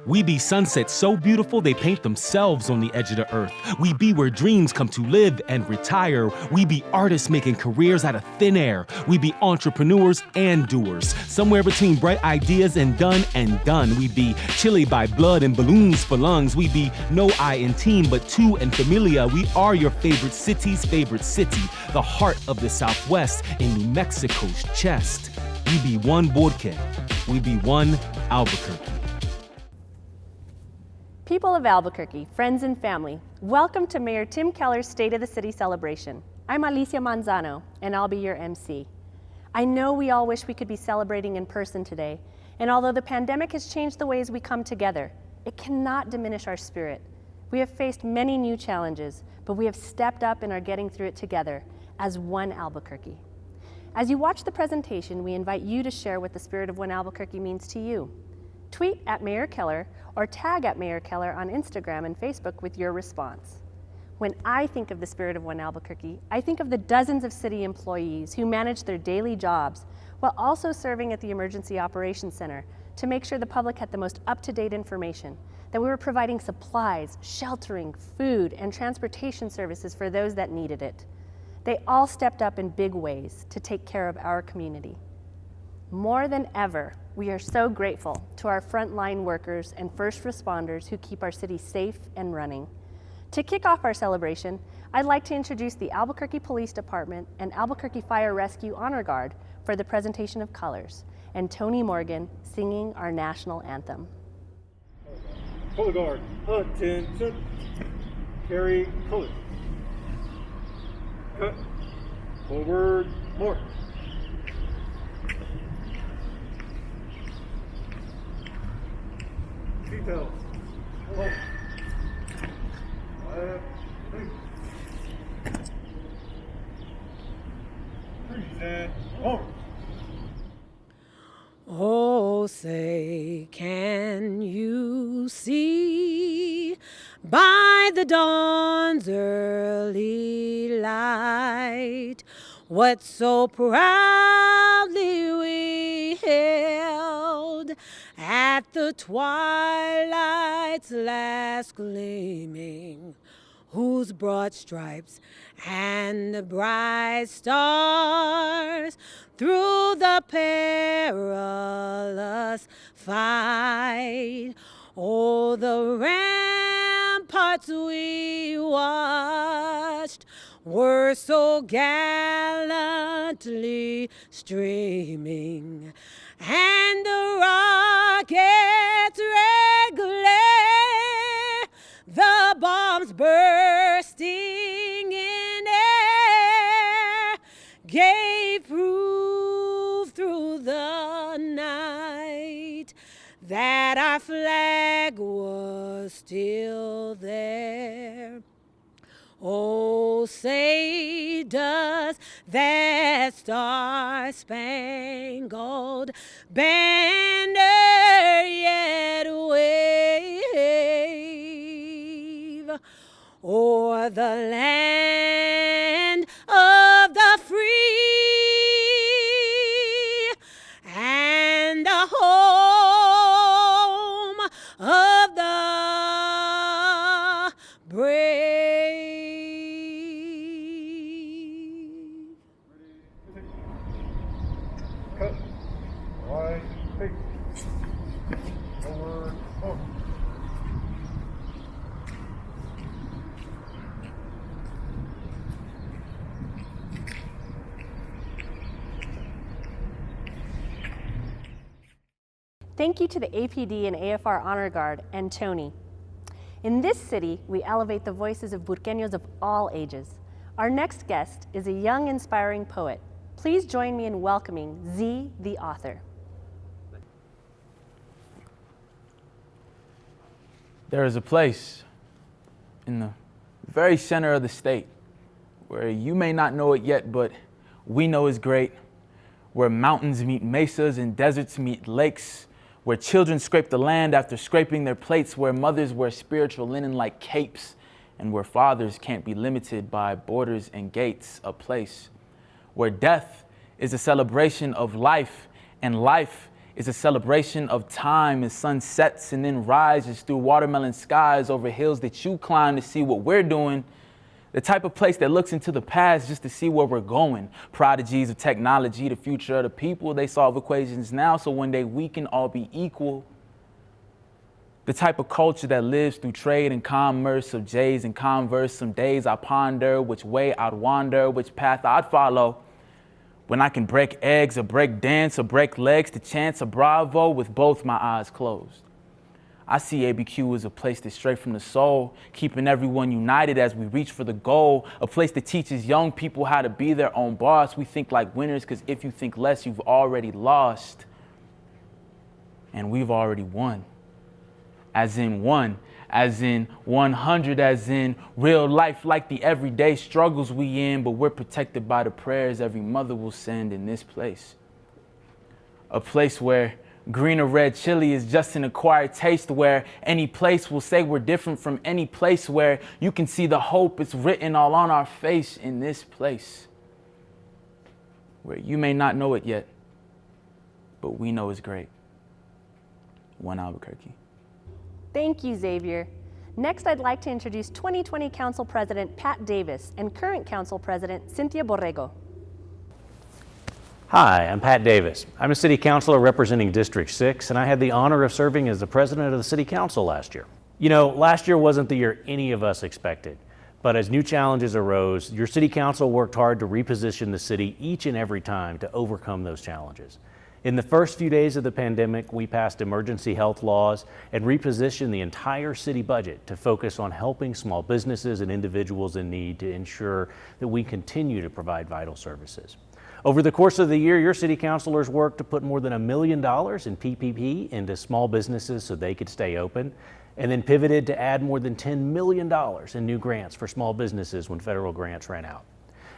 We be sunsets so beautiful they paint themselves on the edge of the earth. We be where dreams come to live and retire. We be artists making careers out of thin air. We be entrepreneurs and doers. Somewhere between bright ideas and done. We be chilly by blood and balloons for lungs. We be no I in team, but two and familia. We are your favorite city's favorite city, the heart of the Southwest in New Mexico's chest. We be one Borque. We be one Albuquerque. People of Albuquerque, friends and family, welcome to Mayor Tim Keller's State of the City celebration. I'm Alicia Manzano, and I'll be your MC. I know we all wish we could be celebrating in person today, and although the pandemic has changed the ways we come together, it cannot diminish our spirit. We have faced many new challenges, but we have stepped up and are getting through it together as one Albuquerque. As you watch the presentation, we invite you to share what the spirit of one Albuquerque means to you. Tweet at Mayor Keller or tag at Mayor Keller on Instagram and Facebook with your response. When I think of the spirit of one Albuquerque, I think of the dozens of city employees who manage their daily jobs while also serving at the Emergency Operations Center to make sure the public had the most up-to-date information, that we were providing supplies, sheltering, food, and transportation services for those that needed it. They all stepped up in big ways to take care of our community. More than ever, we are so grateful to our frontline workers and first responders who keep our city safe and running. To kick off our celebration, I'd like to introduce the Albuquerque Police Department and Albuquerque Fire Rescue Honor Guard for the presentation of colors, and Tony Morgan singing our national anthem. Color guard, attention, carry colors. Cut, forward, march. Details. Left, right, freeze and forward. Oh, say, can you see by the dawn's early light what so proudly we hailed at the twilight's last gleaming, whose broad stripes and bright stars through the perilous fight, oh, the ramparts we watched were so gallantly streaming, and the rocket's red glare, the bombs bursting in air, gave proof through the night that our flag was still there. Oh, say, does that star-spangled banner yet wave o'er the land of the free and the home of the brave? Cut, right, face, forward, march. Thank you to the APD and AFR Honor Guard and Tony. In this city, we elevate the voices of Burqueños of all ages. Our next guest is a young, inspiring poet. Please join me in welcoming Z, the author. There is a place in the very center of the state where you may not know it yet, but we know is great, where mountains meet mesas and deserts meet lakes, where children scrape the land after scraping their plates, where mothers wear spiritual linen like capes, and where fathers can't be limited by borders and gates, a place where death is a celebration of life, and life is a celebration of time as sun sets and then rises through watermelon skies over hills that you climb to see what we're doing. The type of place that looks into the past just to see where we're going. Prodigies of technology, the future of the people. They solve equations now so one day we can all be equal. The type of culture that lives through trade and commerce of J's and Converse. Some days I ponder which way I'd wander, which path I'd follow. When I can break eggs or break dance or break legs to chance a bravo with both my eyes closed. I see ABQ as a place that's straight from the soul, keeping everyone united as we reach for the goal. A place that teaches young people how to be their own boss. We think like winners, because if you think less, you've already lost. And we've already won. As in one, as in 100, as in real life, like the everyday struggles we in, but we're protected by the prayers every mother will send in this place. A place where green or red chili is just an acquired taste, where any place will say we're different from any place, where you can see the hope it's written all on our face in this place. Where you may not know it yet, but we know it's great. One Albuquerque. Thank you, Xavier. Next, I'd like to introduce 2020 Council President Pat Davis and current Council President Cynthia Borrego. Hi, I'm Pat Davis. I'm a city councilor representing District 6, and I had the honor of serving as the president of the city council last year. You know, last year wasn't the year any of us expected, but as new challenges arose, your city council worked hard to reposition the city each and every time to overcome those challenges. In the first few days of the pandemic, we passed emergency health laws and repositioned the entire city budget to focus on helping small businesses and individuals in need to ensure that we continue to provide vital services. Over the course of the year, your city councilors worked to put more than $1 million in PPP into small businesses so they could stay open, and then pivoted to add more than $10 million in new grants for small businesses when federal grants ran out.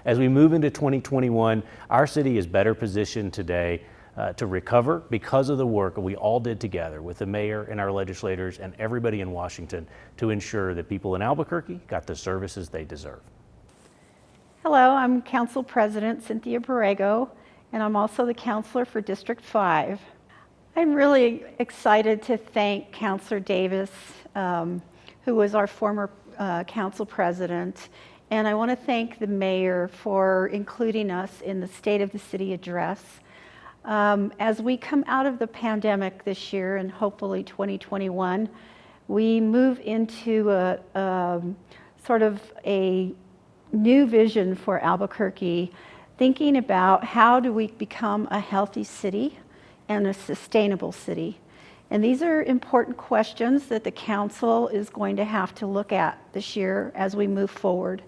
As we move into 2021, our city is better positioned today to recover because of the work we all did together with the mayor and our legislators and everybody in Washington to ensure that people in Albuquerque got the services they deserve. Hello, I'm Council President Cynthia Borrego, and I'm also the counselor for District 5. I'm really excited to thank Councilor Davis, who was our former council president, and I want to thank the mayor for including us in the State of the City address. As we come out of the pandemic this year and hopefully 2021, we move into a sort of a new vision for Albuquerque, thinking about how do we become a healthy city and a sustainable city. And these are important questions that the council is going to have to look at this year as we move forward.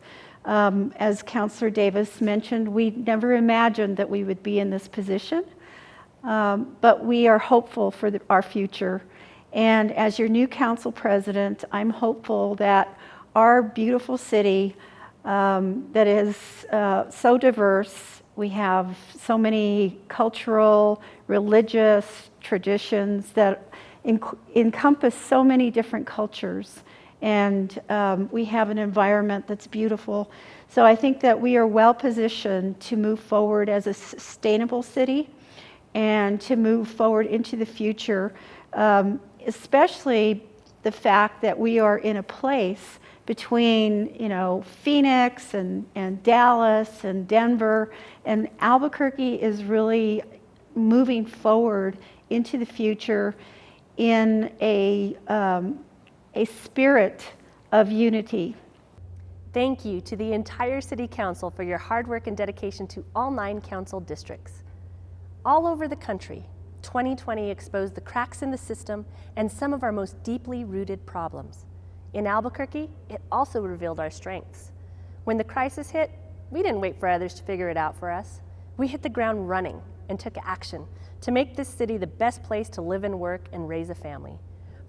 As Councilor Davis mentioned, we never imagined that we would be in this position, but we are hopeful for our future. And as your new council president, I'm hopeful that our beautiful city that is so diverse, we have so many cultural, religious traditions that encompass so many different cultures, and we have an environment that's beautiful. So I think that we are well positioned to move forward as a sustainable city and to move forward into the future, especially the fact that we are in a place between, Phoenix and Dallas and Denver, and Albuquerque is really moving forward into the future in a spirit of unity. Thank you to the entire City Council for your hard work and dedication to all 9 council districts. All over the country, 2020 exposed the cracks in the system and some of our most deeply rooted problems. In Albuquerque, it also revealed our strengths. When the crisis hit, we didn't wait for others to figure it out for us. We hit the ground running and took action to make this city the best place to live and work and raise a family.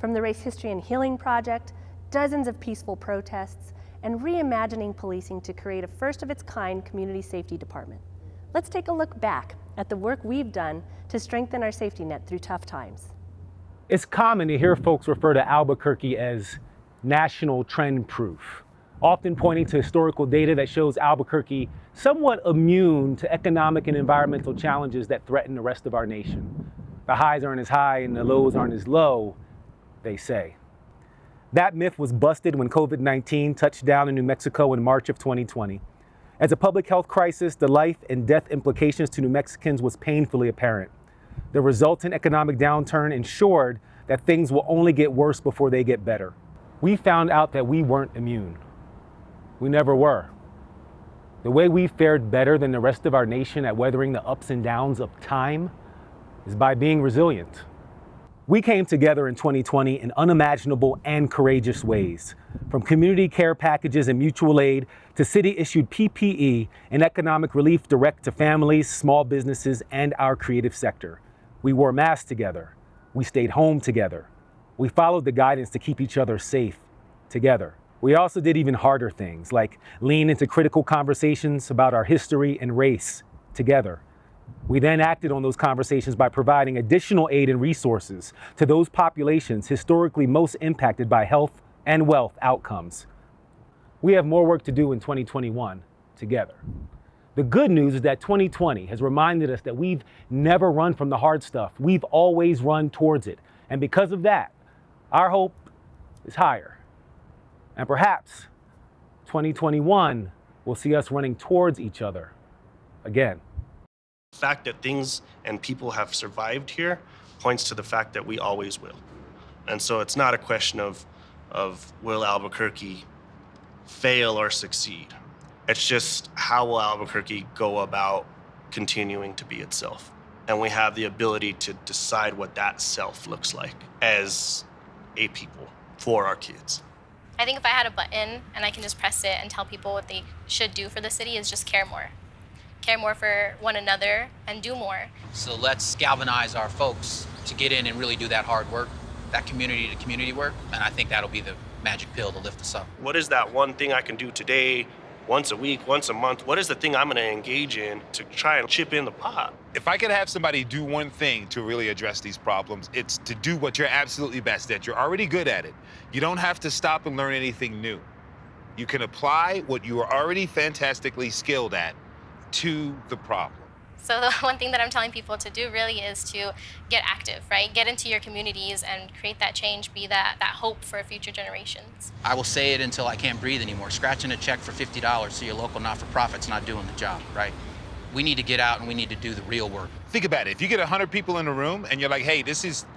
From the Race History and Healing Project, dozens of peaceful protests, and reimagining policing to create a first-of-its-kind community safety department. Let's take a look back at the work we've done to strengthen our safety net through tough times. It's common to hear folks refer to Albuquerque as national trend proof, often pointing to historical data that shows Albuquerque somewhat immune to economic and environmental challenges that threaten the rest of our nation. The highs aren't as high and the lows aren't as low, they say. That myth was busted when COVID-19 touched down in New Mexico in March of 2020. As a public health crisis, the life and death implications to New Mexicans was painfully apparent. The resultant economic downturn ensured that things will only get worse before they get better. We found out that we weren't immune. We never were. The way we fared better than the rest of our nation at weathering the ups and downs of time is by being resilient. We came together in 2020 in unimaginable and courageous ways, from community care packages and mutual aid to city-issued PPE and economic relief direct to families, small businesses, and our creative sector. We wore masks together. We stayed home together. We followed the guidance to keep each other safe together. We also did even harder things, like lean into critical conversations about our history and race together. We then acted on those conversations by providing additional aid and resources to those populations historically most impacted by health and wealth outcomes. We have more work to do in 2021 together. The good news is that 2020 has reminded us that we've never run from the hard stuff. We've always run towards it. And because of that, our hope is higher. And perhaps 2021 will see us running towards each other again. The fact that things and people have survived here points to the fact that we always will. And so it's not a question of will Albuquerque fail or succeed. It's just how will Albuquerque go about continuing to be itself. And we have the ability to decide what that self looks like as a people for our kids. I think if I had a button and I can just press it and tell people what they should do for the city is just care more. Care more for one another and do more. So let's galvanize our folks to get in and really do that hard work, that community to community work, and I think that'll be the magic pill to lift us up. What is that one thing I can do today, once a week, once a month? What is the thing I'm gonna engage in to try and chip in the pot? If I could have somebody do one thing to really address these problems, it's to do what you're absolutely best at. You're already good at it. You don't have to stop and learn anything new. You can apply what you are already fantastically skilled at to the problem. So the one thing that I'm telling people to do really is to get active, right? Get into your communities and create that change, be that hope for future generations. I will say it until I can't breathe anymore. Scratching a check for $50 to your local not-for-profit's not doing the job, right? We need to get out and we need to do the real work. Think about it. If you get 100 people in a room and you're like, hey,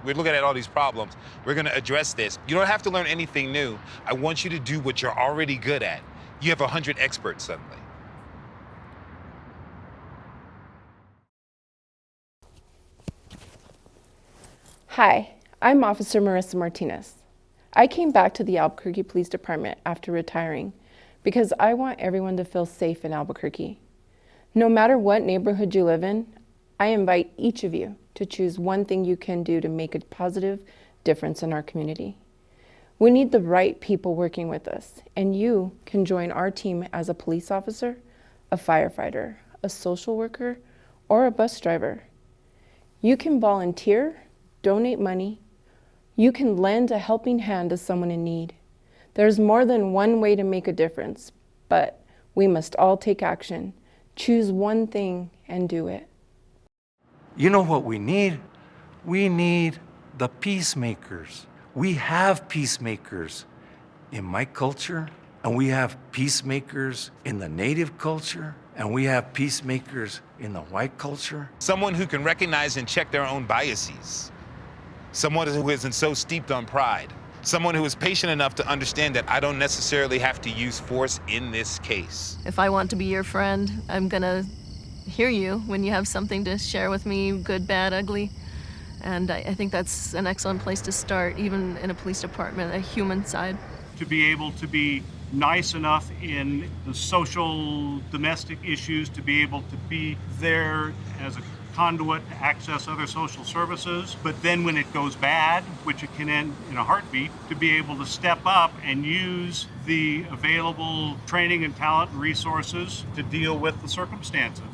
we're looking at all these problems, we're gonna address this. You don't have to learn anything new. I want you to do what you're already good at. You have 100 experts suddenly. Hi, I'm Officer Marissa Martinez. I came back to the Albuquerque Police Department after retiring because I want everyone to feel safe in Albuquerque. No matter what neighborhood you live in, I invite each of you to choose one thing you can do to make a positive difference in our community. We need the right people working with us, and you can join our team as a police officer, a firefighter, a social worker, or a bus driver. You can volunteer, donate money. You can lend a helping hand to someone in need. There's more than one way to make a difference, but we must all take action. Choose one thing and do it. You know what we need? We need the peacemakers. We have peacemakers in my culture, and we have peacemakers in the native culture, and we have peacemakers in the white culture. Someone who can recognize and check their own biases. Someone who isn't so steeped on pride. Someone who is patient enough to understand that I don't necessarily have to use force in this case. If I want to be your friend, I'm gonna hear you when you have something to share with me, good, bad, ugly. And I think that's an excellent place to start, even in a police department, a human side. To be able to be nice enough in the social, domestic issues, to be able to be there as a conduit to access other social services, but then when it goes bad, which it can end in a heartbeat, to be able to step up and use the available training and talent and resources to deal with the circumstances.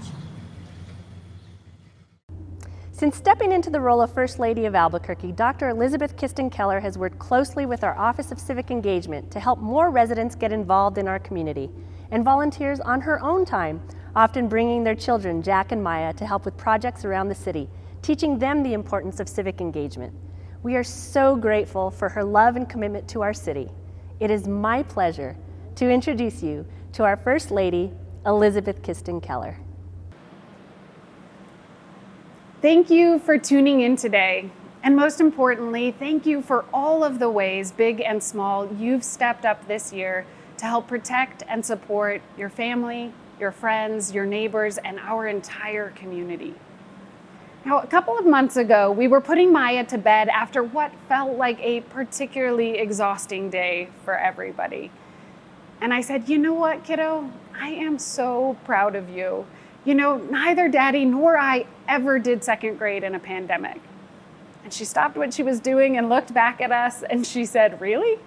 Since stepping into the role of First Lady of Albuquerque, Dr. Elizabeth Keller has worked closely with our Office of Civic Engagement to help more residents get involved in our community, and volunteers on her own time, often bringing their children, Jack and Maya, to help with projects around the city, teaching them the importance of civic engagement. We are so grateful for her love and commitment to our city. It is my pleasure to introduce you to our First Lady, Elizabeth Kiston Keller. Thank you for tuning in today. And most importantly, thank you for all of the ways, big and small, you've stepped up this year to help protect and support your family, your friends, your neighbors, and our entire community. Now, a couple of months ago, we were putting Maya to bed after what felt like a particularly exhausting day for everybody. And I said, you know what, kiddo? I am so proud of you. You know, neither Daddy nor I ever did second grade in a pandemic. And she stopped what she was doing and looked back at us and she said, really?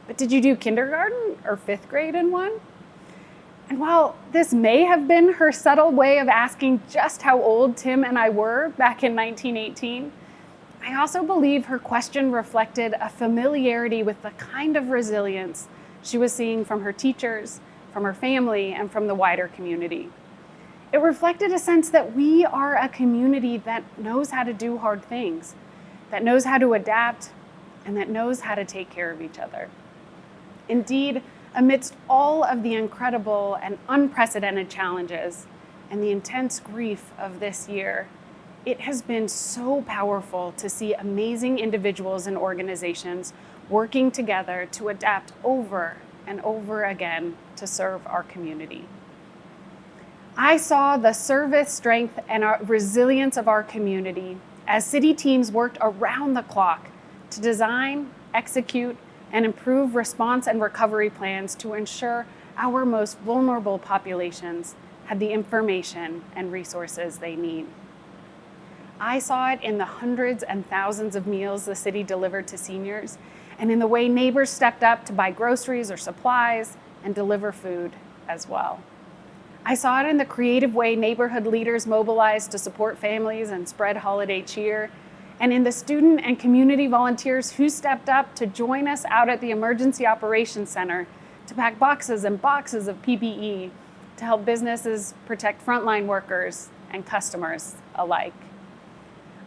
But did you do kindergarten or fifth grade in one? And while this may have been her subtle way of asking just how old Tim and I were back in 1918, I also believe her question reflected a familiarity with the kind of resilience she was seeing from her teachers, from her family, and from the wider community. It reflected a sense that we are a community that knows how to do hard things, that knows how to adapt, and that knows how to take care of each other. Indeed, amidst all of the incredible and unprecedented challenges and the intense grief of this year, it has been so powerful to see amazing individuals and organizations working together to adapt over and over again to serve our community. I saw the service, strength, and resilience of our community as city teams worked around the clock to design, execute, and improve response and recovery plans to ensure our most vulnerable populations had the information and resources they need. I saw it in the hundreds and thousands of meals the city delivered to seniors, and in the way neighbors stepped up to buy groceries or supplies and deliver food as well. I saw it in the creative way neighborhood leaders mobilized to support families and spread holiday cheer, and in the student and community volunteers who stepped up to join us out at the Emergency Operations Center to pack boxes and boxes of PPE to help businesses protect frontline workers and customers alike.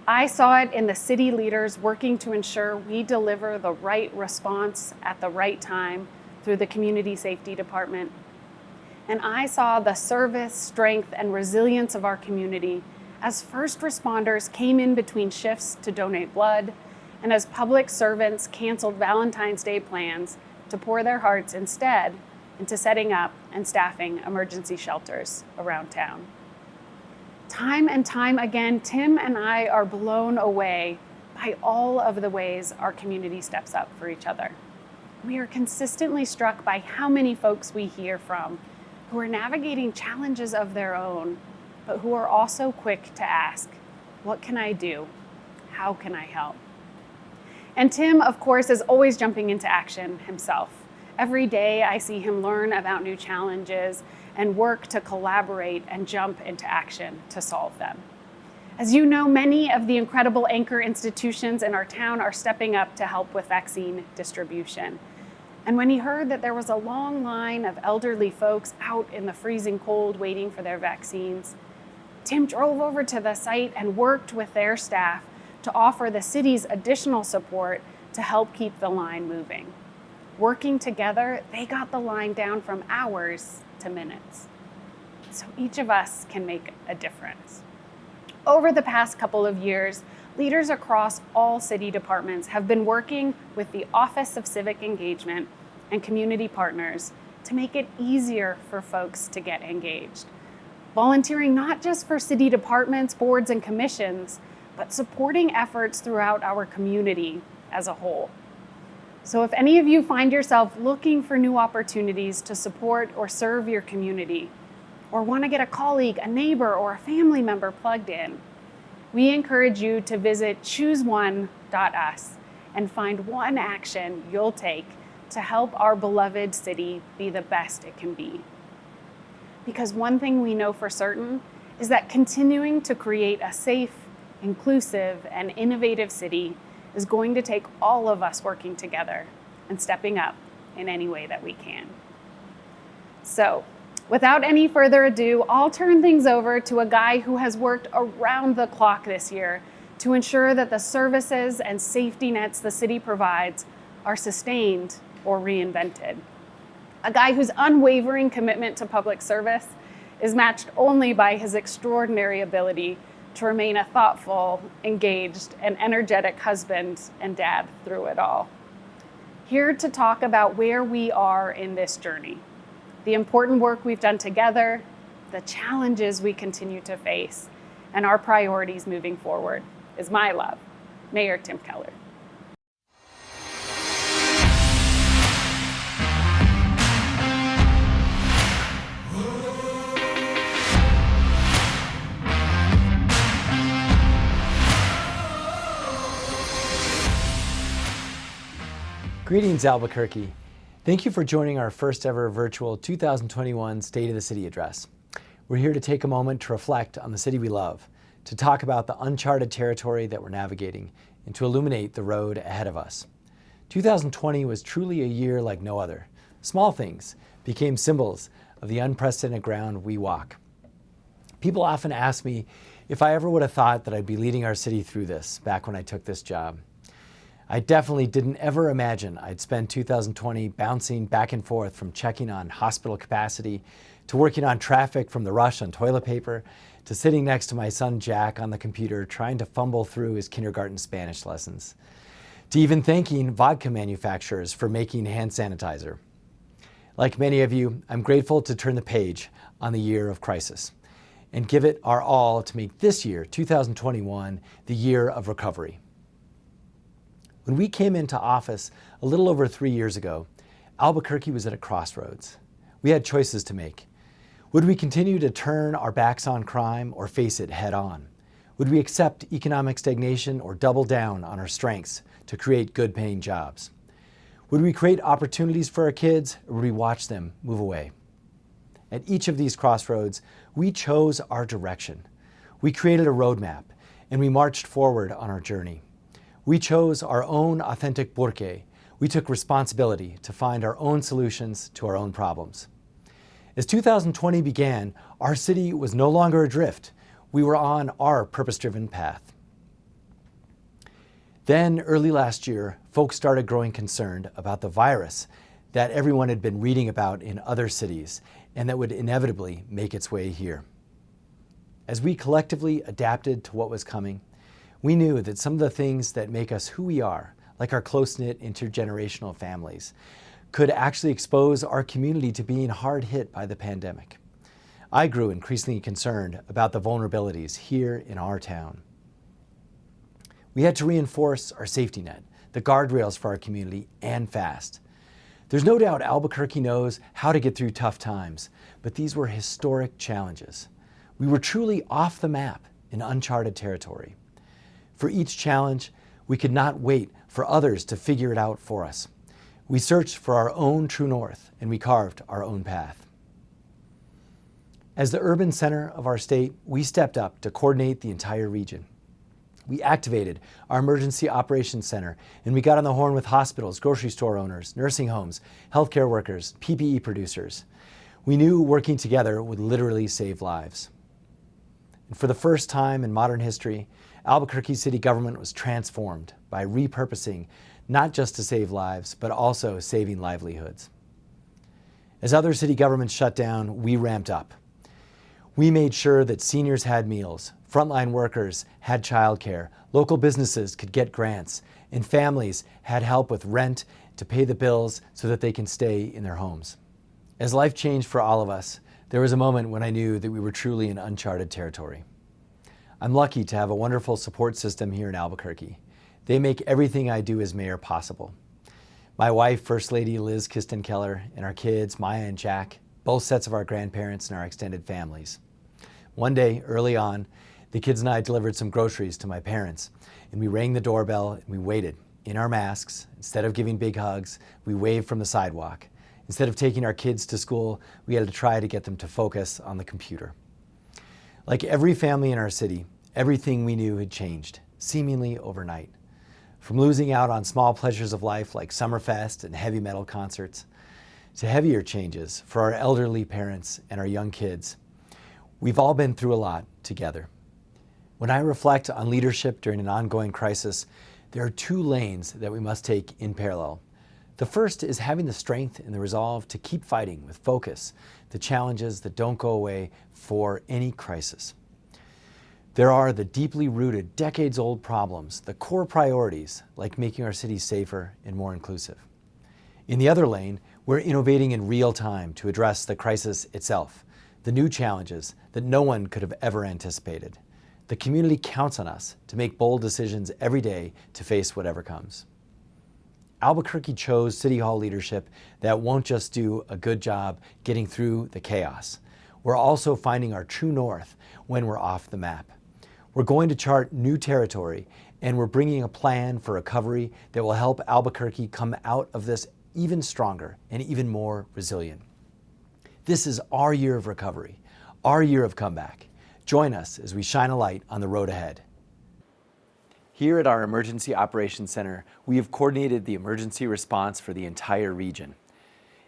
I saw it in the city leaders working to ensure we deliver the right response at the right time through the Community Safety Department. And I saw the service, strength, and resilience of our community as first responders came in between shifts to donate blood, and as public servants canceled Valentine's Day plans to pour their hearts instead into setting up and staffing emergency shelters around town. Time and time again, Tim and I are blown away by all of the ways our community steps up for each other. We are consistently struck by how many folks we hear from who are navigating challenges of their own, but who are also quick to ask, what can I do? How can I help? And Tim, of course, is always jumping into action himself. Every day I see him learn about new challenges and work to collaborate and jump into action to solve them. As you know, many of the incredible anchor institutions in our town are stepping up to help with vaccine distribution. And when he heard that there was a long line of elderly folks out in the freezing cold waiting for their vaccines, Tim drove over to the site and worked with their staff to offer the city's additional support to help keep the line moving. Working together, they got the line down from hours to minutes. So each of us can make a difference. Over the past couple of years, leaders across all city departments have been working with the Office of Civic Engagement and community partners to make it easier for folks to get engaged. Volunteering not just for city departments, boards, and commissions, but supporting efforts throughout our community as a whole. So if any of you find yourself looking for new opportunities to support or serve your community, or want to get a colleague, a neighbor, or a family member plugged in, we encourage you to visit chooseone.us and find one action you'll take to help our beloved city be the best it can be. Because one thing we know for certain is that continuing to create a safe, inclusive, and innovative city is going to take all of us working together and stepping up in any way that we can. So, without any further ado, I'll turn things over to a guy who has worked around the clock this year to ensure that the services and safety nets the city provides are sustained or reinvented. A guy whose unwavering commitment to public service is matched only by his extraordinary ability to remain a thoughtful, engaged, and energetic husband and dad through it all. Here to talk about where we are in this journey, the important work we've done together, the challenges we continue to face, and our priorities moving forward is my love, Mayor Tim Keller. Greetings, Albuquerque. Thank you for joining our first ever virtual 2021 State of the City address. We're here to take a moment to reflect on the city we love, to talk about the uncharted territory that we're navigating, and to illuminate the road ahead of us. 2020 was truly a year like no other. Small things became symbols of the unprecedented ground we walk. People often ask me if I ever would have thought that I'd be leading our city through this back when I took this job. I definitely didn't ever imagine I'd spend 2020 bouncing back and forth from checking on hospital capacity to working on traffic from the rush on toilet paper to sitting next to my son Jack on the computer trying to fumble through his kindergarten Spanish lessons, to even thanking vodka manufacturers for making hand sanitizer. Like many of you, I'm grateful to turn the page on the year of crisis and give it our all to make this year, 2021, the year of recovery. When we came into office a little over 3 years ago, Albuquerque was at a crossroads. We had choices to make. Would we continue to turn our backs on crime or face it head on? Would we accept economic stagnation or double down on our strengths to create good paying jobs? Would we create opportunities for our kids or would we watch them move away? At each of these crossroads, we chose our direction. We created a roadmap and we marched forward on our journey. We chose our own authentic porqué. We took responsibility to find our own solutions to our own problems. As 2020 began, our city was no longer adrift. We were on our purpose-driven path. Then, early last year, folks started growing concerned about the virus that everyone had been reading about in other cities and that would inevitably make its way here. As we collectively adapted to what was coming, we knew that some of the things that make us who we are, like our close-knit intergenerational families, could actually expose our community to being hard hit by the pandemic. I grew increasingly concerned about the vulnerabilities here in our town. We had to reinforce our safety net, the guardrails for our community, and fast. There's no doubt Albuquerque knows how to get through tough times, but these were historic challenges. We were truly off the map in uncharted territory. For each challenge, we could not wait for others to figure it out for us. We searched for our own true north, and we carved our own path. As the urban center of our state, we stepped up to coordinate the entire region. We activated our emergency operations center, and we got on the horn with hospitals, grocery store owners, nursing homes, healthcare workers, PPE producers. We knew working together would literally save lives. And for the first time in modern history, Albuquerque city government was transformed by repurposing not just to save lives, but also saving livelihoods. As other city governments shut down, we ramped up. We made sure that seniors had meals, frontline workers had childcare, local businesses could get grants, and families had help with rent to pay the bills so that they can stay in their homes. As life changed for all of us, there was a moment when I knew that we were truly in uncharted territory. I'm lucky to have a wonderful support system here in Albuquerque. They make everything I do as mayor possible. My wife, First Lady Liz Keller, and our kids, Maya and Jack, both sets of our grandparents and our extended families. One day, early on, the kids and I delivered some groceries to my parents, and we rang the doorbell and we waited in our masks. Instead of giving big hugs, we waved from the sidewalk. Instead of taking our kids to school, we had to try to get them to focus on the computer. Like every family in our city, everything we knew had changed, seemingly overnight. From losing out on small pleasures of life like Summerfest and heavy metal concerts, to heavier changes for our elderly parents and our young kids. We've all been through a lot together. When I reflect on leadership during an ongoing crisis, there are two lanes that we must take in parallel. The first is having the strength and the resolve to keep fighting with focus the challenges that don't go away for any crisis. There are the deeply rooted, decades-old problems, the core priorities, like making our cities safer and more inclusive. In the other lane, we're innovating in real time to address the crisis itself, the new challenges that no one could have ever anticipated. The community counts on us to make bold decisions every day to face whatever comes. Albuquerque chose City Hall leadership that won't just do a good job getting through the chaos. We're also finding our true north when we're off the map. We're going to chart new territory, and we're bringing a plan for recovery that will help Albuquerque come out of this even stronger and even more resilient. This is our year of recovery, our year of comeback. Join us as we shine a light on the road ahead. Here at our Emergency Operations Center, we have coordinated the emergency response for the entire region.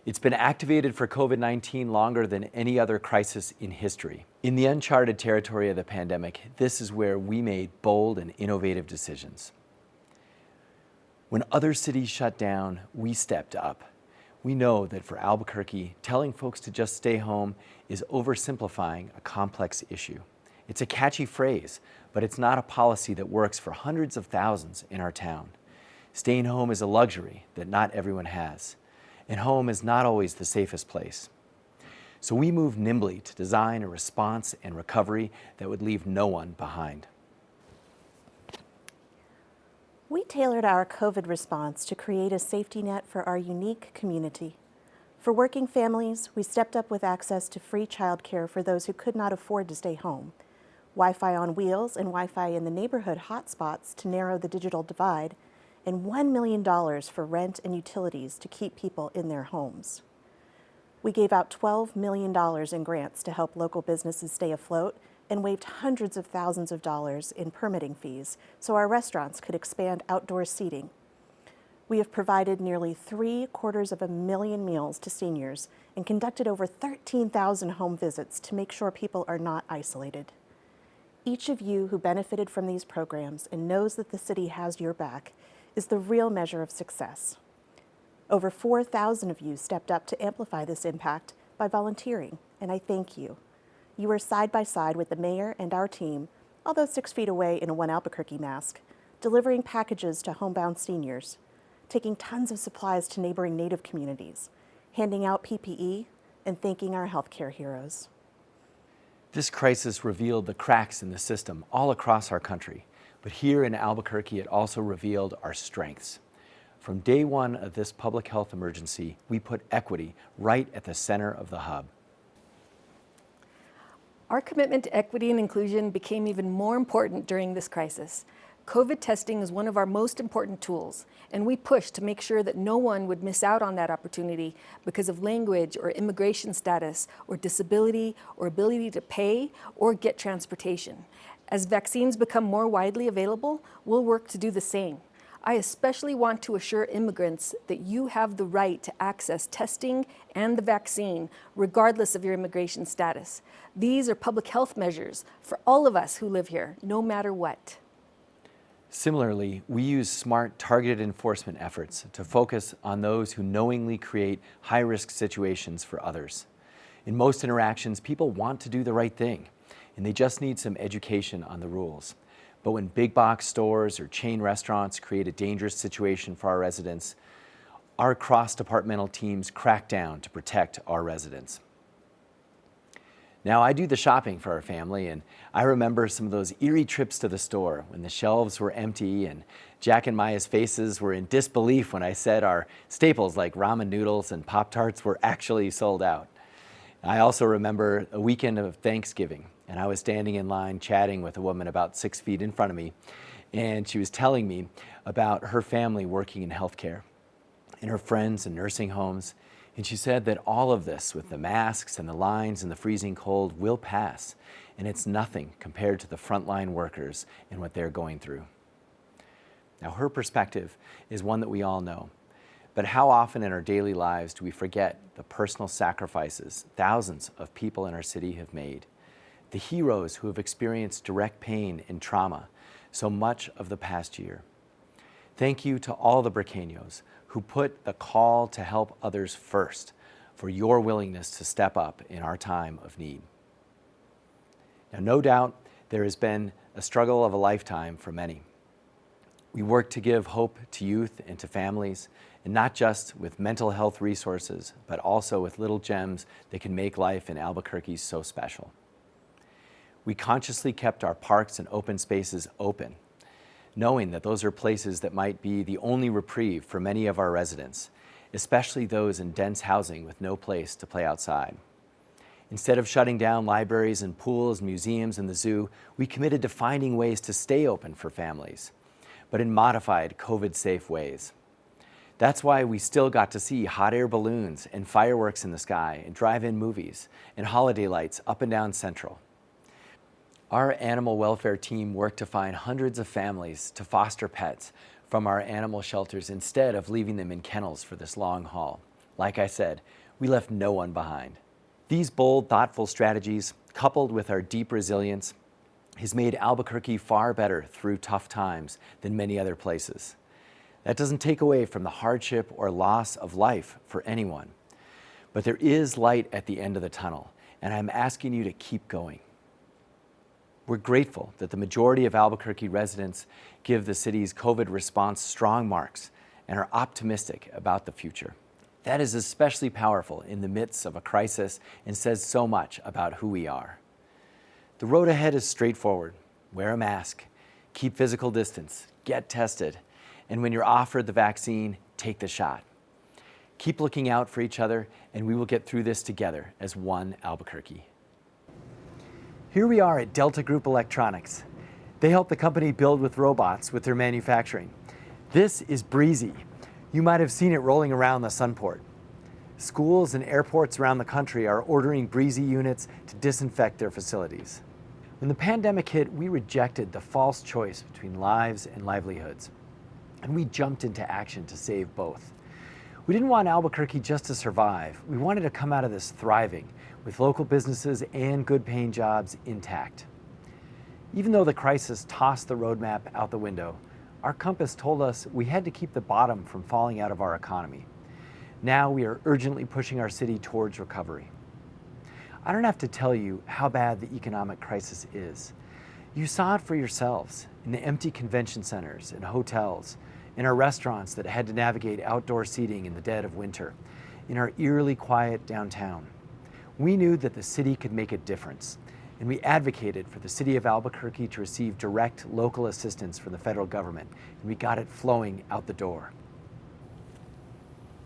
It's been activated for COVID-19 longer than any other crisis in history. In the uncharted territory of the pandemic, this is where we made bold and innovative decisions. When other cities shut down, we stepped up. We know that for Albuquerque, telling folks to just stay home is oversimplifying a complex issue. It's a catchy phrase, but it's not a policy that works for hundreds of thousands in our town. Staying home is a luxury that not everyone has, and home is not always the safest place. So we moved nimbly to design a response and recovery that would leave no one behind. We tailored our COVID response to create a safety net for our unique community. For working families, we stepped up with access to free childcare for those who could not afford to stay home, Wi-Fi on wheels and Wi-Fi in the neighborhood hotspots to narrow the digital divide, and $1 million for rent and utilities to keep people in their homes. We gave out $12 million in grants to help local businesses stay afloat and waived hundreds of thousands of dollars in permitting fees so our restaurants could expand outdoor seating. We have provided nearly 750,000 meals to seniors and conducted over 13,000 home visits to make sure people are not isolated. Each of you who benefited from these programs and knows that the city has your back is the real measure of success. Over 4,000 of you stepped up to amplify this impact by volunteering, and I thank you. You were side by side with the mayor and our team, although 6 feet away in a One Albuquerque mask, delivering packages to homebound seniors, taking tons of supplies to neighboring Native communities, handing out PPE, and thanking our healthcare heroes. This crisis revealed the cracks in the system all across our country, but here in Albuquerque, it also revealed our strengths. From day one of this public health emergency, we put equity right at the center of the hub. Our commitment to equity and inclusion became even more important during this crisis. COVID testing is one of our most important tools, and we pushed to make sure that no one would miss out on that opportunity because of language or immigration status or disability or ability to pay or get transportation. As vaccines become more widely available, we'll work to do the same. I especially want to assure immigrants that you have the right to access testing and the vaccine, regardless of your immigration status. These are public health measures for all of us who live here, no matter what. Similarly, we use smart, targeted enforcement efforts to focus on those who knowingly create high-risk situations for others. In most interactions, people want to do the right thing, and they just need some education on the rules. But when big box stores or chain restaurants create a dangerous situation for our residents, our cross-departmental teams crack down to protect our residents. Now, I do the shopping for our family, and I remember some of those eerie trips to the store when the shelves were empty and Jack and Maya's faces were in disbelief when I said our staples like ramen noodles and Pop-Tarts were actually sold out. I also remember a weekend of Thanksgiving, and I was standing in line chatting with a woman about 6 feet in front of me, and she was telling me about her family working in healthcare and her friends in nursing homes. And she said that all of this, with the masks and the lines and the freezing cold, will pass, and it's nothing compared to the frontline workers and what they're going through. Now, her perspective is one that we all know, but how often in our daily lives do we forget the personal sacrifices thousands of people in our city have made? the heroes who have experienced direct pain and trauma so much of the past year. Thank you to all the Braqueños who put the call to help others first for your willingness to step up in our time of need. Now, no doubt there has been a struggle of a lifetime for many. We work to give hope to youth and to families, and not just with mental health resources, but also with little gems that can make life in Albuquerque so special. We consciously kept our parks and open spaces open, knowing that those are places that might be the only reprieve for many of our residents, especially those in dense housing with no place to play outside. Instead of shutting down libraries and pools, museums, and the zoo, we committed to finding ways to stay open for families, but in modified, COVID-safe ways. That's why we still got to see hot air balloons and fireworks in the sky and drive-in movies and holiday lights up and down Central. Our animal welfare team worked to find hundreds of families to foster pets from our animal shelters instead of leaving them in kennels for this long haul. Like I said, we left no one behind. These bold, thoughtful strategies, coupled with our deep resilience, has made Albuquerque far better through tough times than many other places. That doesn't take away from the hardship or loss of life for anyone. But there is light at the end of the tunnel, and I'm asking you to keep going. We're grateful that the majority of Albuquerque residents give the city's COVID response strong marks and are optimistic about the future. That is especially powerful in the midst of a crisis and says so much about who we are. The road ahead is straightforward. Wear a mask, keep physical distance, get tested, and when you're offered the vaccine, take the shot. Keep looking out for each other, and we will get through this together as one Albuquerque. Here we are at Delta Group Electronics. They help the company build with robots with their manufacturing. This is Breezy. You might have seen it rolling around the Sunport. Schools and airports around the country are ordering Breezy units to disinfect their facilities. When the pandemic hit, we rejected the false choice between lives and livelihoods, and we jumped into action to save both. We didn't want Albuquerque just to survive. We wanted to come out of this thriving, with local businesses and good-paying jobs intact. Even though the crisis tossed the roadmap out the window, our compass told us we had to keep the bottom from falling out of our economy. Now we are urgently pushing our city towards recovery. I don't have to tell you how bad the economic crisis is. You saw it for yourselves in the empty convention centers and hotels, in our restaurants that had to navigate outdoor seating in the dead of winter, in our eerily quiet downtown. We knew that the city could make a difference, and we advocated for the city of Albuquerque to receive direct local assistance from the federal government, and we got it flowing out the door.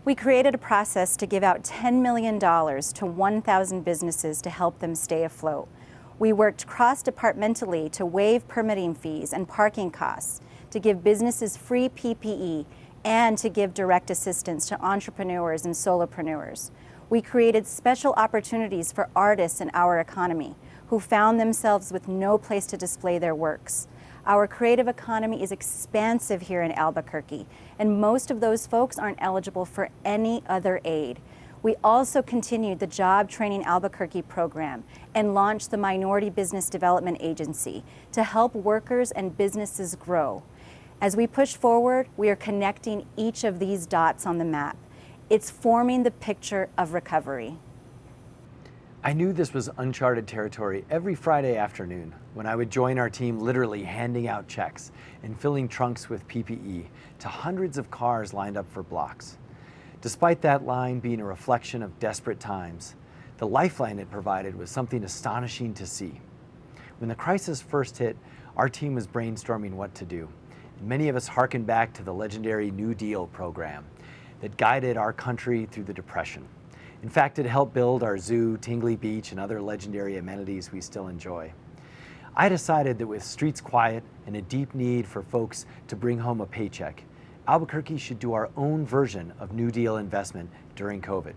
We created a process to give out $10 million to 1,000 businesses to help them stay afloat. We worked cross-departmentally to waive permitting fees and parking costs, to give businesses free PPE, and to give direct assistance to entrepreneurs and solopreneurs. We created special opportunities for artists in our economy who found themselves with no place to display their works. Our creative economy is expansive here in Albuquerque, and most of those folks aren't eligible for any other aid. We also continued the Job Training Albuquerque program and launched the Minority Business Development Agency to help workers and businesses grow. As we push forward, we are connecting each of these dots on the map. It's forming the picture of recovery. I knew this was uncharted territory every Friday afternoon when I would join our team literally handing out checks and filling trunks with PPE to hundreds of cars lined up for blocks. Despite that line being a reflection of desperate times, the lifeline it provided was something astonishing to see. When the crisis first hit, our team was brainstorming what to do, and many of us harkened back to the legendary New Deal program that guided our country through the Depression. In fact, it helped build our zoo, Tingley Beach, and other legendary amenities we still enjoy. I decided that with streets quiet and a deep need for folks to bring home a paycheck, Albuquerque should do our own version of New Deal investment during COVID.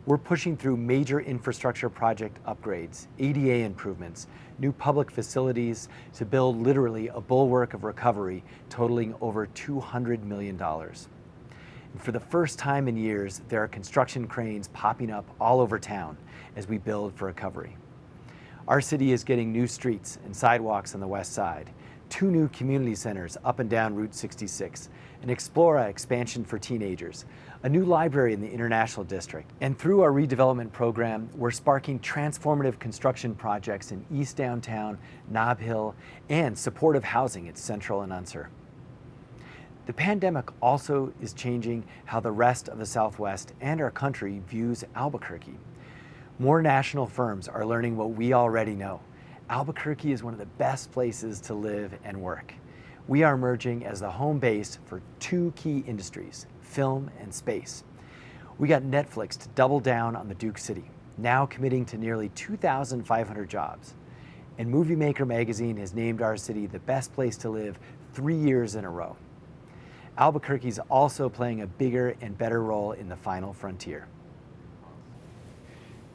We're pushing through major infrastructure project upgrades, ADA improvements, new public facilities to build literally a bulwark of recovery totaling over $200 million. And for the first time in years, there are construction cranes popping up all over town as we build for recovery. Our city is getting new streets and sidewalks on the west side, 2 new community centers up and down Route 66, an Explora expansion for teenagers, a new library in the International District. And through our redevelopment program, we're sparking transformative construction projects in East Downtown, Nob Hill, and supportive housing at Central and Unser. The pandemic also is changing how the rest of the Southwest and our country views Albuquerque. More national firms are learning what we already know. Albuquerque is one of the best places to live and work. We are emerging as the home base for 2 key industries, film and space. We got Netflix to double down on the Duke City, now committing to nearly 2,500 jobs. And Movie Maker magazine has named our city the best place to live 3 years in a row. Albuquerque is also playing a bigger and better role in the final frontier.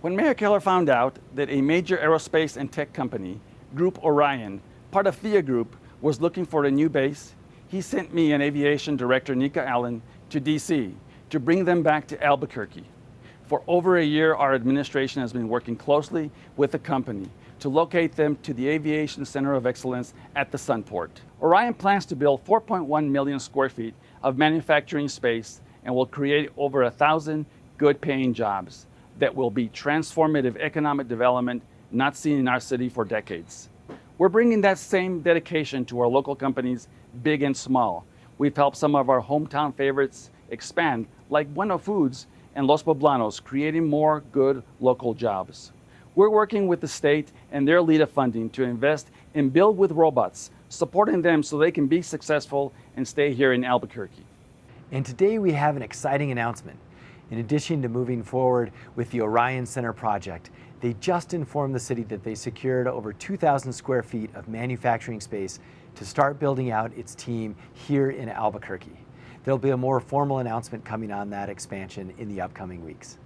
When Mayor Keller found out that a major aerospace and tech company, Group Orion, part of Thea Group, was looking for a new base, he sent me and Aviation Director Nika Allen to DC to bring them back to Albuquerque. For over a year, our administration has been working closely with the company to locate them to the Aviation Center of Excellence at the Sunport. Orion plans to build 4.1 million square feet of manufacturing space and will create over 1,000 good-paying jobs that will be transformative economic development not seen in our city for decades. We're bringing that same dedication to our local companies, big and small. We've helped some of our hometown favorites expand, like Bueno Foods and Los Poblanos, creating more good local jobs. We're working with the state and their LEADA funding to invest in Build with Robots, supporting them so they can be successful and stay here in Albuquerque. And today we have an exciting announcement. In addition to moving forward with the Orion Center project, they just informed the city that they secured over 2,000 square feet of manufacturing space to start building out its team here in Albuquerque. There'll be a more formal announcement coming on that expansion in the upcoming weeks.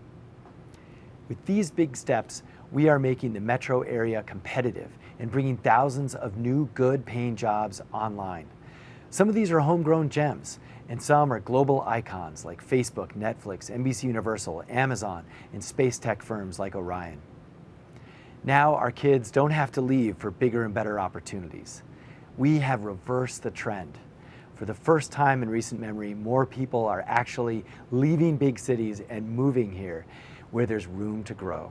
With these big steps, we are making the metro area competitive and bringing thousands of new good-paying jobs online. Some of these are homegrown gems, and some are global icons like Facebook, Netflix, NBC Universal, Amazon, and space tech firms like Orion. Now our kids don't have to leave for bigger and better opportunities. We have reversed the trend. For the first time in recent memory, more people are actually leaving big cities and moving here where there's room to grow.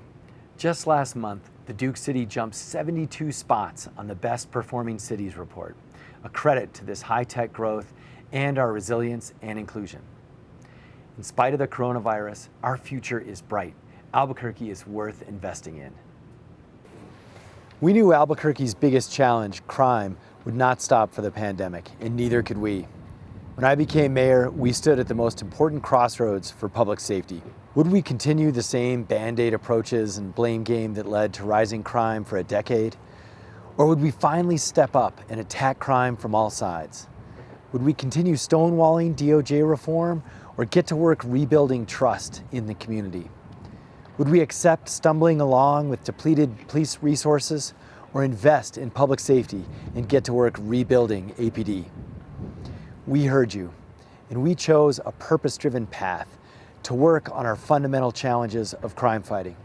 Just last month, the Duke City jumped 72 spots on the Best Performing Cities report, a credit to this high-tech growth and our resilience and inclusion. In spite of the coronavirus, our future is bright. Albuquerque is worth investing in. We knew Albuquerque's biggest challenge, crime, would not stop for the pandemic, and neither could we. When I became mayor, we stood at the most important crossroads for public safety. Would we continue the same Band-Aid approaches and blame game that led to rising crime for a decade? Or would we finally step up and attack crime from all sides? Would we continue stonewalling DOJ reform or get to work rebuilding trust in the community? Would we accept stumbling along with depleted police resources or invest in public safety and get to work rebuilding APD? We heard you, and we chose a purpose-driven path to work on our fundamental challenges of crime fighting.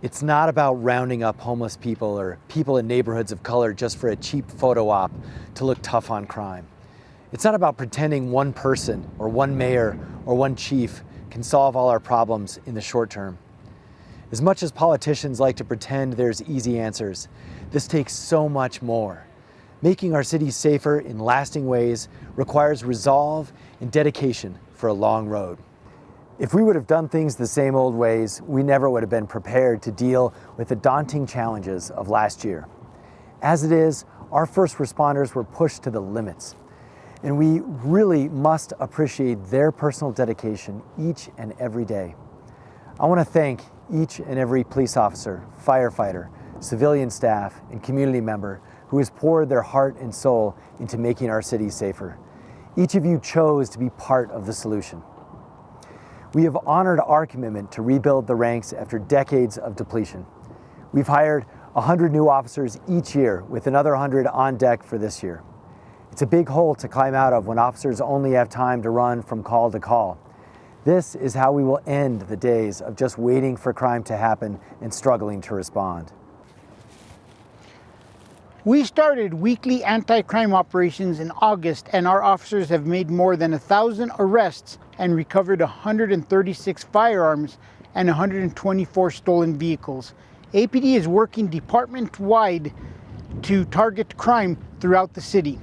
It's not about rounding up homeless people or people in neighborhoods of color just for a cheap photo op to look tough on crime. It's not about pretending one person or one mayor or one chief can solve all our problems in the short term. As much as politicians like to pretend there's easy answers, this takes so much more. Making our cities safer in lasting ways requires resolve and dedication for a long road. If we would have done things the same old ways, we never would have been prepared to deal with the daunting challenges of last year. As it is, our first responders were pushed to the limits, and we really must appreciate their personal dedication each and every day. I want to thank each and every police officer, firefighter, civilian staff, and community member who has poured their heart and soul into making our city safer. Each of you chose to be part of the solution. We have honored our commitment to rebuild the ranks after decades of depletion. We've hired 100 new officers each year, with another 100 on deck for this year. It's a big hole to climb out of when officers only have time to run from call to call. This is how we will end the days of just waiting for crime to happen and struggling to respond. We started weekly anti-crime operations in August, and our officers have made more than 1,000 arrests and recovered 136 firearms and 124 stolen vehicles. APD is working department-wide to target crime throughout the city.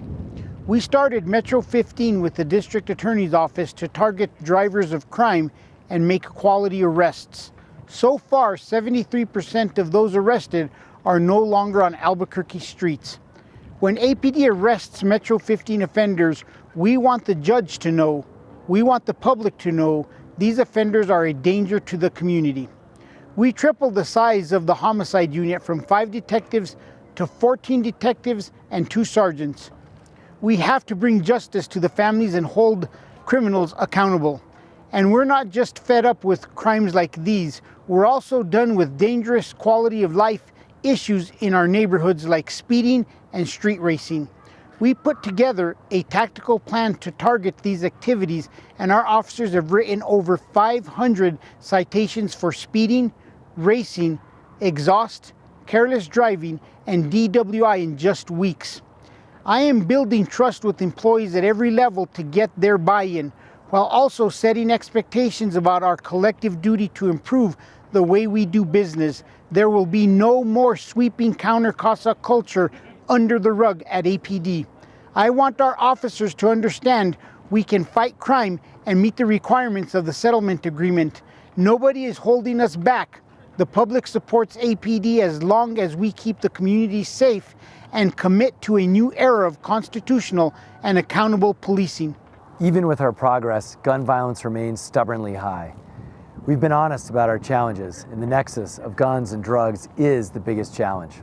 We started Metro 15 with the District Attorney's Office to target drivers of crime and make quality arrests. So far, 73% of those arrested are no longer on Albuquerque streets. When APD arrests Metro 15 offenders, we want the judge to know, we want the public to know, these offenders are a danger to the community. We tripled the size of the homicide unit from 5 detectives to 14 detectives and 2 sergeants. We have to bring justice to the families and hold criminals accountable. And we're not just fed up with crimes like these, we're also done with dangerous quality of life issues in our neighborhoods like speeding and street racing. We put together a tactical plan to target these activities, and our officers have written over 500 citations for speeding, racing, exhaust, careless driving, and DWI in just weeks. I am building trust with employees at every level to get their buy-in, while also setting expectations about our collective duty to improve the way we do business. There will be no more sweeping counter CASA culture under the rug at APD. I want our officers to understand we can fight crime and meet the requirements of the settlement agreement. Nobody is holding us back. The public supports APD as long as we keep the community safe and commit to a new era of constitutional and accountable policing. Even with our progress, gun violence remains stubbornly high. We've been honest about our challenges, and the nexus of guns and drugs is the biggest challenge.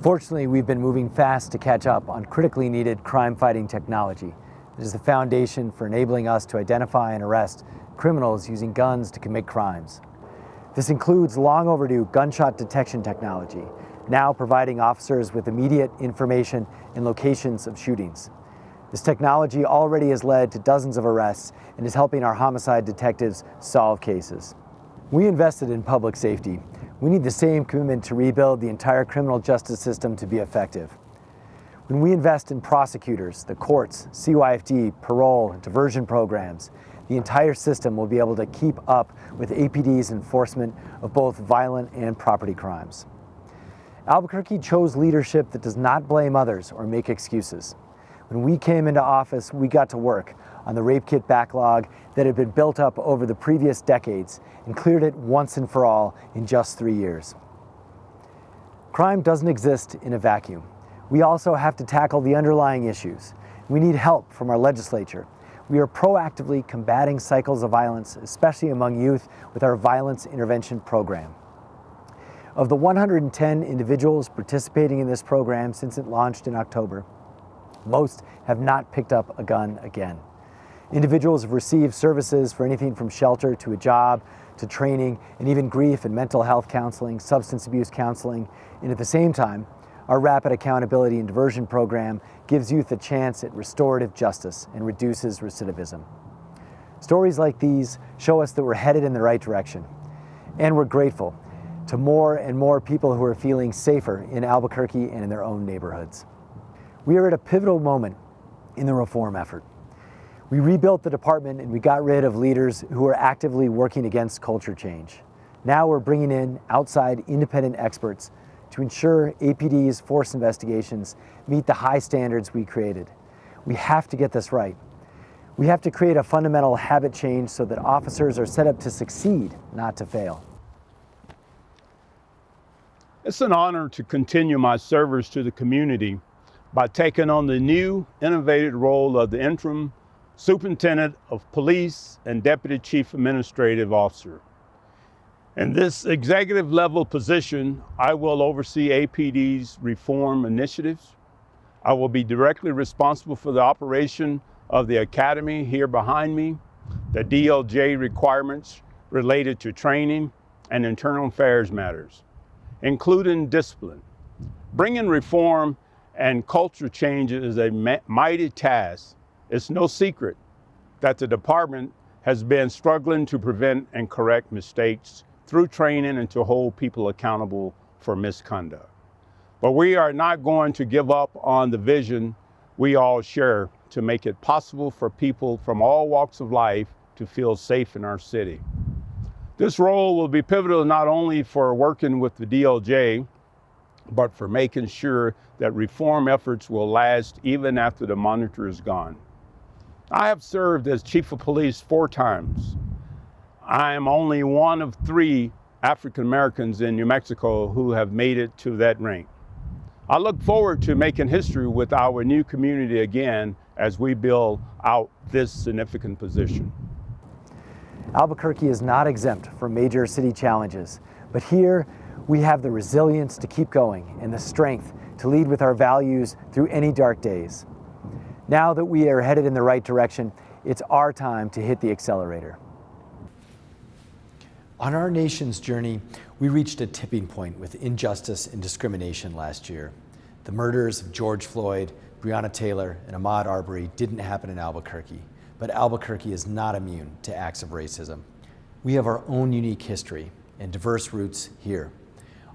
Fortunately, we've been moving fast to catch up on critically needed crime-fighting technology. It is the foundation for enabling us to identify and arrest criminals using guns to commit crimes. This includes long overdue gunshot detection technology, now providing officers with immediate information in locations of shootings. This technology already has led to dozens of arrests and is helping our homicide detectives solve cases. We invested in public safety. We need the same commitment to rebuild the entire criminal justice system to be effective. When we invest in prosecutors, the courts, CYFD, parole, and diversion programs, the entire system will be able to keep up with APD's enforcement of both violent and property crimes. Albuquerque chose leadership that does not blame others or make excuses. When we came into office, we got to work on the rape kit backlog that had been built up over the previous decades and cleared it once and for all in just 3 years. Crime doesn't exist in a vacuum. We also have to tackle the underlying issues. We need help from our legislature. We are proactively combating cycles of violence, especially among youth, with our violence intervention program. Of the 110 individuals participating in this program since it launched in October, most have not picked up a gun again. Individuals have received services for anything from shelter to a job to training and even grief and mental health counseling, substance abuse counseling, and at the same time, our Rapid Accountability and Diversion program gives youth a chance at restorative justice and reduces recidivism. Stories like these show us that we're headed in the right direction, and we're grateful to more and more people who are feeling safer in Albuquerque and in their own neighborhoods. We are at a pivotal moment in the reform effort. We rebuilt the department and we got rid of leaders who were actively working against culture change. Now we're bringing in outside independent experts to ensure APD's force investigations meet the high standards we created. We have to get this right. We have to create a fundamental habit change so that officers are set up to succeed, not to fail. It's an honor to continue my service to the community by taking on the new, innovative role of the Interim Superintendent of Police and Deputy Chief Administrative Officer. In this executive level position, I will oversee APD's reform initiatives. I will be directly responsible for the operation of the academy here behind me, the DLJ requirements related to training and internal affairs matters, including discipline. Bringing reform and culture change is a mighty task. It's no secret that the department has been struggling to prevent and correct mistakes through training and to hold people accountable for misconduct. But we are not going to give up on the vision we all share to make it possible for people from all walks of life to feel safe in our city. This role will be pivotal not only for working with the DLJ, but for making sure that reform efforts will last even after the monitor is gone. I have served as chief of police 4 times. I am only one of 3 African Americans in New Mexico who have made it to that rank. I look forward to making history with our new community again as we build out this significant position. Albuquerque is not exempt from major city challenges, but here we have the resilience to keep going and the strength to lead with our values through any dark days. Now that we are headed in the right direction, it's our time to hit the accelerator. On our nation's journey, we reached a tipping point with injustice and discrimination last year. The murders of George Floyd, Breonna Taylor, and Ahmaud Arbery didn't happen in Albuquerque, but Albuquerque is not immune to acts of racism. We have our own unique history and diverse roots here.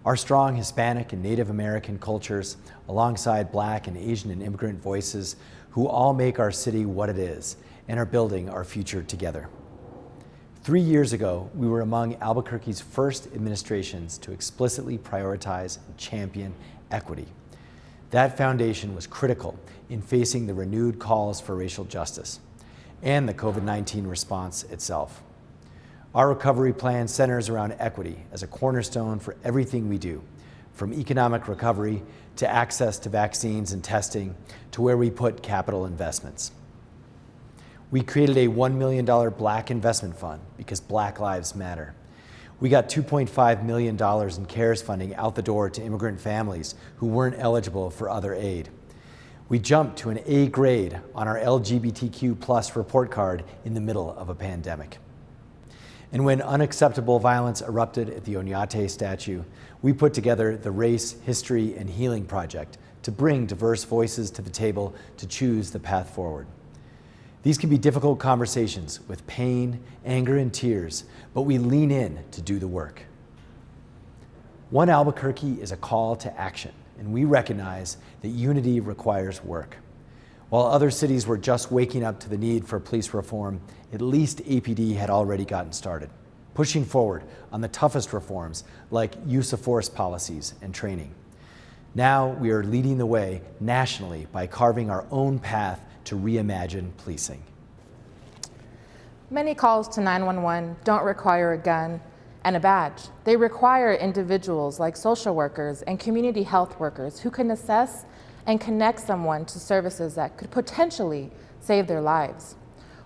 Our strong Hispanic and Native American cultures, alongside Black and Asian and immigrant voices, who all make our city what it is and are building our future together. 3 years ago, we were among Albuquerque's first administrations to explicitly prioritize and champion equity. That foundation was critical in facing the renewed calls for racial justice and the COVID-19 response itself. Our recovery plan centers around equity as a cornerstone for everything we do, from economic recovery to access to vaccines and testing to where we put capital investments. We created a $1 million Black investment fund because Black lives matter. We got $2.5 million in CARES funding out the door to immigrant families who weren't eligible for other aid. We jumped to an A grade on our LGBTQ+ report card in the middle of a pandemic. And when unacceptable violence erupted at the Oñate statue, we put together the Race, History, and Healing Project to bring diverse voices to the table to choose the path forward. These can be difficult conversations with pain, anger, and tears, but we lean in to do the work. One Albuquerque is a call to action, and we recognize that unity requires work. While other cities were just waking up to the need for police reform, at least APD had already gotten started, pushing forward on the toughest reforms like use of force policies and training. Now we are leading the way nationally by carving our own path to reimagine policing. Many calls to 911 don't require a gun and a badge. They require individuals like social workers and community health workers who can assess and connect someone to services that could potentially save their lives.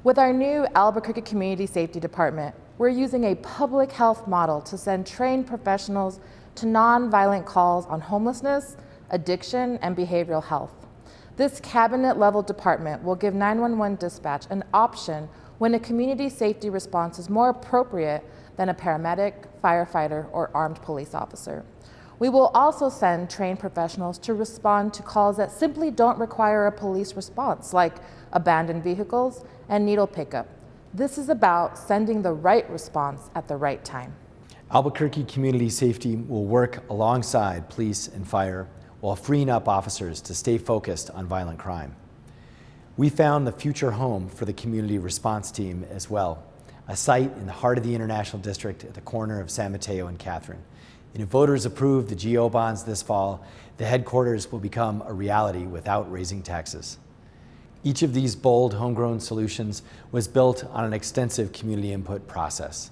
With our new Albuquerque Community Safety Department, we're using a public health model to send trained professionals to nonviolent calls on homelessness, addiction, and behavioral health. This cabinet-level department will give 911 dispatch an option when a community safety response is more appropriate than a paramedic, firefighter, or armed police officer. We will also send trained professionals to respond to calls that simply don't require a police response, like abandoned vehicles and needle pickup. This is about sending the right response at the right time. Albuquerque Community Safety will work alongside police and fire while freeing up officers to stay focused on violent crime. We found the future home for the community response team as well, a site in the heart of the International District at the corner of San Mateo and Catherine. And if voters approve the GO bonds this fall, the headquarters will become a reality without raising taxes. Each of these bold homegrown solutions was built on an extensive community input process.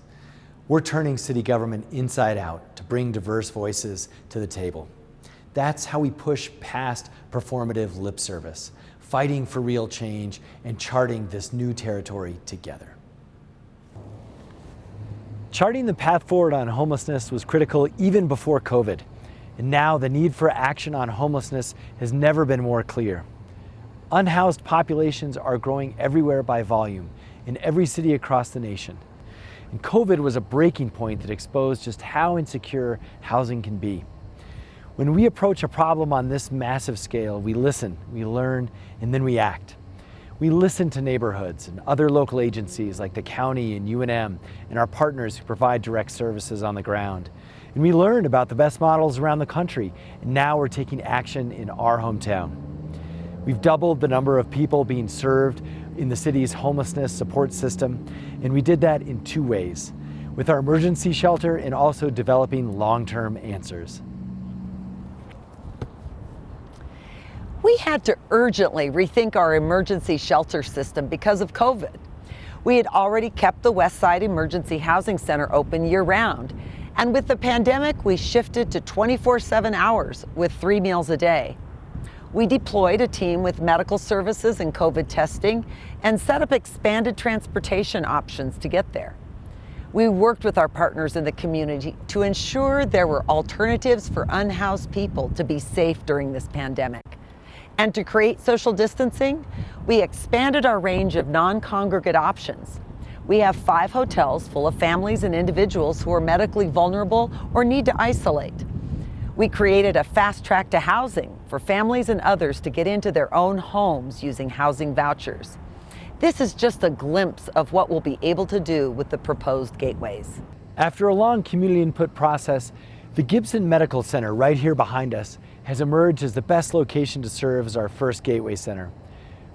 We're turning city government inside out to bring diverse voices to the table. That's how we push past performative lip service, fighting for real change and charting this new territory together. Charting the path forward on homelessness was critical even before COVID. And now the need for action on homelessness has never been more clear. Unhoused populations are growing everywhere by volume, in every city across the nation. And COVID was a breaking point that exposed just how insecure housing can be. When we approach a problem on this massive scale, we listen, we learn, and then we act. We listened to neighborhoods and other local agencies like the county and UNM and our partners who provide direct services on the ground. And we learned about the best models around the country, and now we're taking action in our hometown. We've doubled the number of people being served in the city's homelessness support system, and we did that in 2 ways, with our emergency shelter and also developing long-term answers. We had to urgently rethink our emergency shelter system because of COVID. We had already kept the West Side Emergency Housing Center open year-round, and with the pandemic, we shifted to 24/7 hours with 3 meals a day. We deployed a team with medical services and COVID testing and set up expanded transportation options to get there. We worked with our partners in the community to ensure there were alternatives for unhoused people to be safe during this pandemic. And to create social distancing, we expanded our range of non-congregate options. We have 5 hotels full of families and individuals who are medically vulnerable or need to isolate. We created a fast track to housing for families and others to get into their own homes using housing vouchers. This is just a glimpse of what we'll be able to do with the proposed gateways. After a long community input process, the Gibson Medical Center right here behind us has emerged as the best location to serve as our first gateway center.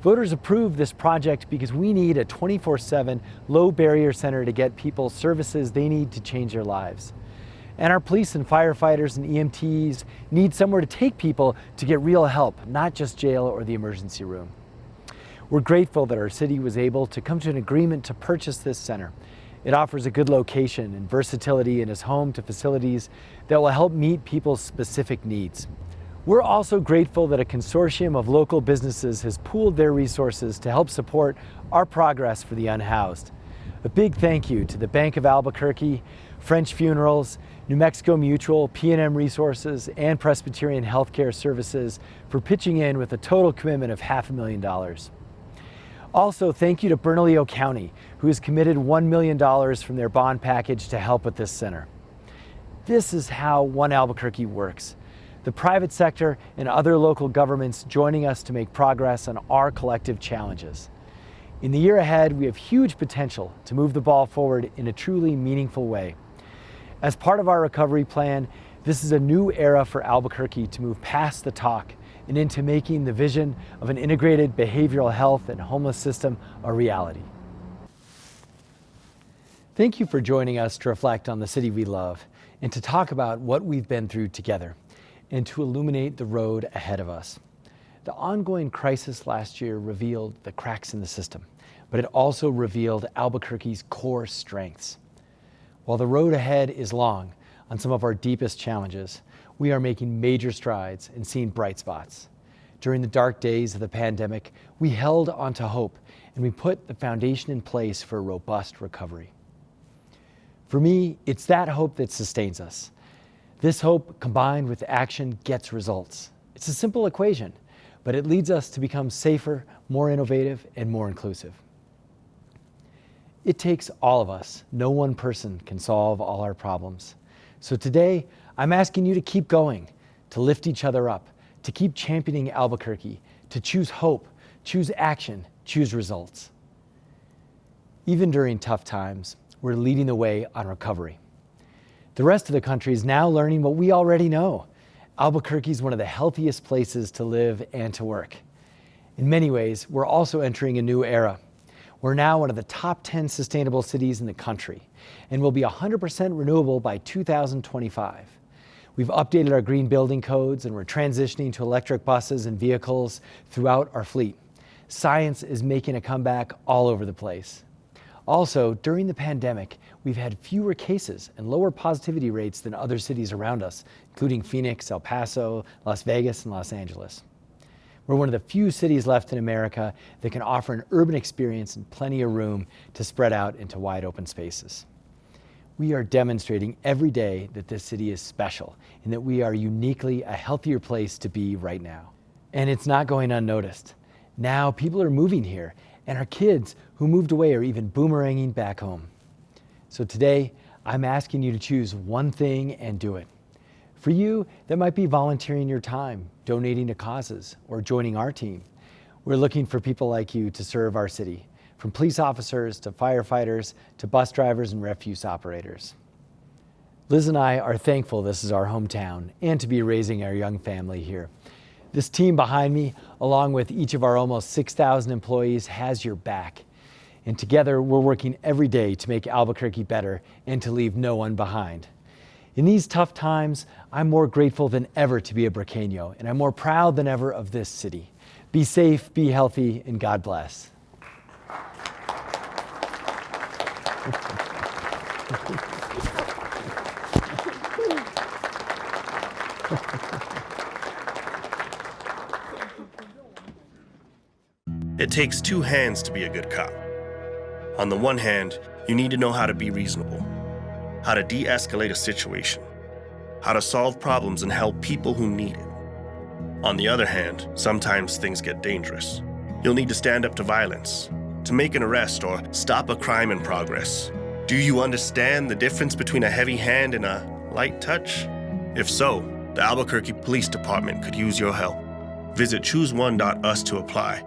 Voters approved this project because we need a 24/7 low barrier center to get people services they need to change their lives. And our police and firefighters and EMTs need somewhere to take people to get real help, not just jail or the emergency room. We're grateful that our city was able to come to an agreement to purchase this center. It offers a good location and versatility and is home to facilities that will help meet people's specific needs. We're also grateful that a consortium of local businesses has pooled their resources to help support our progress for the unhoused. A big thank you to the Bank of Albuquerque, French Funerals, New Mexico Mutual, P&M Resources, and Presbyterian Healthcare Services for pitching in with a total commitment of $500,000. Also, thank you to Bernalillo County, who has committed $1 million from their bond package to help with this center. This is how One Albuquerque works. The private sector and other local governments joining us to make progress on our collective challenges. In the year ahead, we have huge potential to move the ball forward in a truly meaningful way. As part of our recovery plan, this is a new era for Albuquerque to move past the talk and into making the vision of an integrated behavioral health and homeless system a reality. Thank you for joining us to reflect on the city we love and to talk about what we've been through together and to illuminate the road ahead of us. The ongoing crisis last year revealed the cracks in the system, but it also revealed Albuquerque's core strengths. While the road ahead is long on some of our deepest challenges, we are making major strides and seeing bright spots. During the dark days of the pandemic, we held onto hope and we put the foundation in place for a robust recovery. For me, it's that hope that sustains us. This hope combined with action gets results. It's a simple equation, but it leads us to become safer, more innovative, and more inclusive. It takes all of us. No one person can solve all our problems. So today, I'm asking you to keep going, to lift each other up, to keep championing Albuquerque, to choose hope, choose action, choose results. Even during tough times, we're leading the way on recovery. The rest of the country is now learning what we already know. Albuquerque is one of the healthiest places to live and to work. In many ways, we're also entering a new era. We're now one of the top 10 sustainable cities in the country, and will be 100% renewable by 2025. We've updated our green building codes, and we're transitioning to electric buses and vehicles throughout our fleet. Science is making a comeback all over the place. Also, during the pandemic, we've had fewer cases and lower positivity rates than other cities around us, including Phoenix, El Paso, Las Vegas, and Los Angeles. We're one of the few cities left in America that can offer an urban experience and plenty of room to spread out into wide open spaces. We are demonstrating every day that this city is special and that we are uniquely a healthier place to be right now. And it's not going unnoticed. Now people are moving here, and our kids who moved away are even boomeranging back home. So today, I'm asking you to choose one thing and do it. For you, that might be volunteering your time, donating to causes, or joining our team. We're looking for people like you to serve our city, from police officers to firefighters to bus drivers and refuse operators. Liz and I are thankful this is our hometown and to be raising our young family here. This team behind me, along with each of our almost 6,000 employees, has your back. And together, we're working every day to make Albuquerque better and to leave no one behind. In these tough times, I'm more grateful than ever to be a Braqueño, and I'm more proud than ever of this city. Be safe, be healthy, and God bless. It takes two hands to be a good cop. On the one hand, you need to know how to be reasonable, how to de-escalate a situation, how to solve problems and help people who need it. On the other hand, sometimes things get dangerous. You'll need to stand up to violence, to make an arrest or stop a crime in progress. Do you understand the difference between a heavy hand and a light touch? If so, the Albuquerque Police Department could use your help. Visit chooseone.us to apply.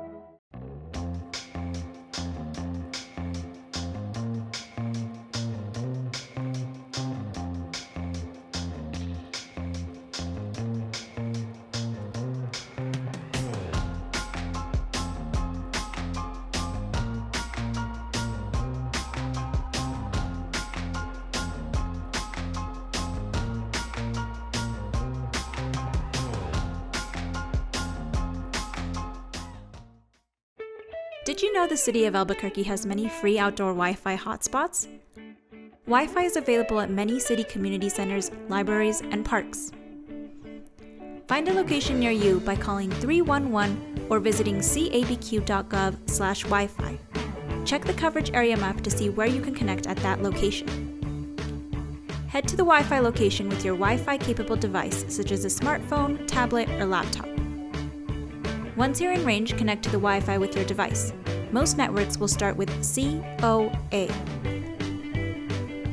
Did you know the city of Albuquerque has many free outdoor Wi-Fi hotspots? Wi-Fi is available at many city community centers, libraries, and parks. Find a location near you by calling 311 or visiting cabq.gov/Wi-Fi. Check the coverage area map to see where you can connect at that location. Head to the Wi-Fi location with your Wi-Fi capable device, such as a smartphone, tablet, or laptop. Once you're in range, connect to the Wi-Fi with your device. Most networks will start with COA.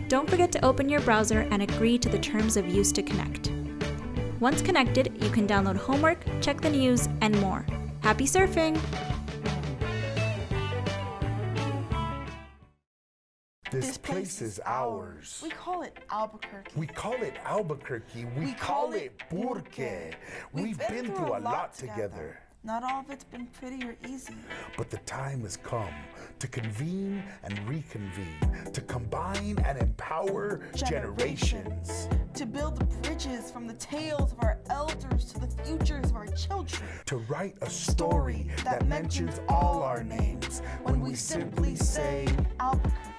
Don't forget to open your browser and agree to the terms of use to connect. Once connected, you can download homework, check the news, and more. Happy surfing! This place is ours. We call it Albuquerque. We call it Albuquerque. We call it Burque. We've been through a lot together. Not all of it's been pretty or easy. But the time has come to convene and reconvene, to combine and empower generations. To build the bridges from the tales of our elders to the futures of our children. To write a story that mentions all our names when we simply say Albuquerque.